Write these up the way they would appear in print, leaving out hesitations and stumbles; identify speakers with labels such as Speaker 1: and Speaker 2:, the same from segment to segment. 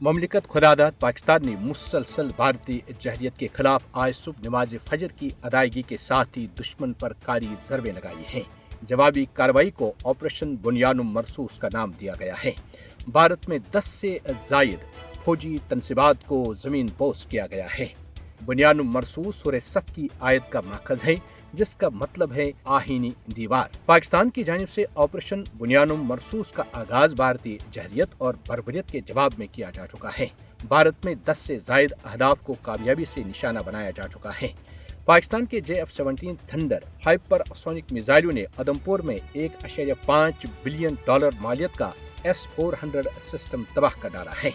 Speaker 1: ममलिकत खुदादाद पाकिस्तान ने मुसलसल भारतीय जहरियत के खिलाफ आज सुबह नमाज फजर की अदायगी के साथ ही दुश्मन पर कारी ज़रबें लगाई हैं। जवाबी कार्रवाई को ऑपरेशन बुनियानुम मरसूस का नाम दिया गया है। भारत में 10 से जायद फौजी तनसीबात को ज़मीन पोस्त किया गया है। बुनियानुम मरसूस सूरह सफ की आयत का माखज है, जिसका मतलब है आहीनी दीवार। पाकिस्तान की जानिब से ऑपरेशन बुनियानुम मरसूस का आगाज भारतीय जहरियत और बर्बरियत के जवाब में किया जा चुका है। भारत में 10 से जायद अहदाफ को कामयाबी से निशाना बनाया जा चुका है। पाकिस्तान के JF-17 थंडर हाइपरसोनिक मिसाइलों ने उधमपुर में $1.5 बिलियन मालियत का S-400 सिस्टम तबाह कर डाला है।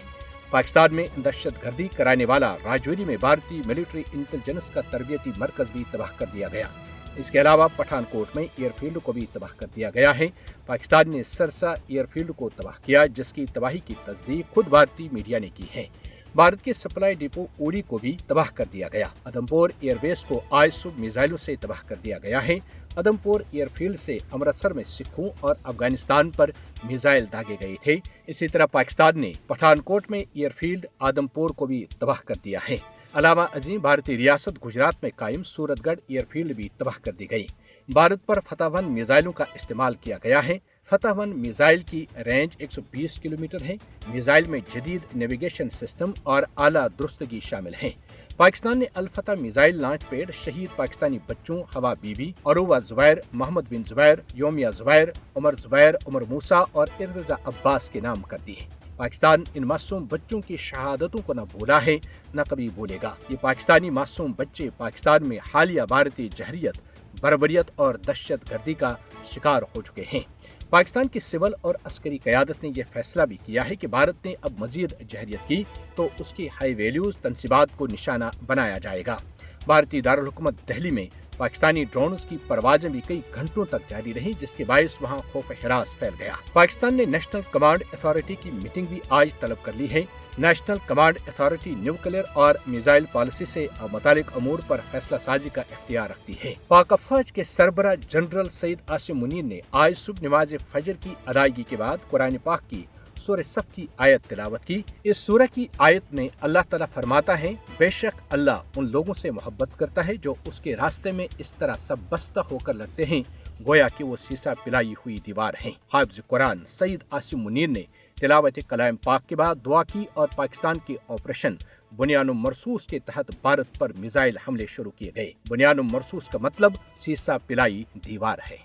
Speaker 1: पाकिस्तान में दहशतगर्दी कराने वाला राजौरी में भारतीय मिलिट्री इंटेलिजेंस का तरबियती मरकज भी तबाह कर दिया गया। इसके अलावा पठानकोट में एयरफील्ड को भी तबाह कर दिया गया है। पाकिस्तान ने सरसा एयरफील्ड को तबाह किया, जिसकी तबाही की तस्दीक खुद भारतीय मीडिया ने की है। भारत के सप्लाई डिपो उड़ी को भी तबाह कर दिया गया। उधमपुर एयरबेस को आज सुबह मिसाइलों से तबाह कर दिया गया है। उधमपुर एयरफील्ड से अमृतसर में सिखों और अफगानिस्तान पर मिसाइल दागे गए थे। इसी तरह पाकिस्तान ने पठानकोट में एयरफील्ड आदमपुर को भी तबाह कर दिया है। अलावा अजीम भारतीय रियासत गुजरात में कायम सूरतगढ़ एयरफील्ड भी तबाह कर दी गई। भारत पर फतह 1 मिसाइलों का इस्तेमाल किया गया है। फतह 1 मिसाइल की रेंज 120 किलोमीटर है। मिसाइल में जदीद नेविगेशन सिस्टम और आला दुरुस्तगी शामिल है। पाकिस्तान ने अल फतह मिसाइल लॉन्च पैड शहीद पाकिस्तानी बच्चों हवा बीबी, अरूवा जुबैर, मोहम्मद बिन जुबैर, योमिया जुबैर, उमर मूसा और इर्तिजा अब्बास के नाम कर दी है। पाकिस्तान इन मासूम बच्चों की शहादतों को न भूला है, न कभी भूलेगा। ये पाकिस्तानी मासूम बच्चे पाकिस्तान में हालिया भारतीय जहरियत, बर्बरियत और दहशत गर्दी का शिकार हो चुके हैं। पाकिस्तान की सिविल और अस्करी क़यादत ने यह फैसला भी किया है कि भारत ने अब मजीद जहरियत की तो उसकी हाई वैल्यूज तनसीबात को निशाना बनाया जाएगा। भारतीय दारुल हुकूमत दिल्ली में पाकिस्तानी ड्रोन्स की परवाजें भी कई घंटों तक जारी रहीं, जिसके बायस वहां खौफ हिरास फैल गया। पाकिस्तान ने नेशनल कमांड अथॉरिटी की मीटिंग भी आज तलब कर ली है। नेशनल कमांड अथॉरिटी न्यूक्लियर और मिसाइल पॉलिसी से मुतालिक अमूर पर फैसला साजी का इख्तियार रखती है। पाक फौज के सरबरा जनरल सईद आसिम मुनीर ने आज सुबह नमाज फजर की अदायगी के बाद कुरान पाक की सूरह सफ की आयत तिलावत की। इस सूरह की आयत में अल्लाह ताला फरमाता है, बेशक अल्लाह उन लोगों से मोहब्बत करता है जो उसके रास्ते में इस तरह सब बस्ता होकर लड़ते हैं, गोया कि वो सीसा पिलाई हुई दीवार है। हाफिज कुरान सईद आसिम मुनीर ने तिलावत कलाम पाक के बाद दुआ की और पाकिस्तान के ऑपरेशन बुनियानुम मरसूस के तहत भारत पर मिसाइल हमले शुरू किए गए। बुनियानुम मरसूस का मतलब सीसा पिलाई दीवार है।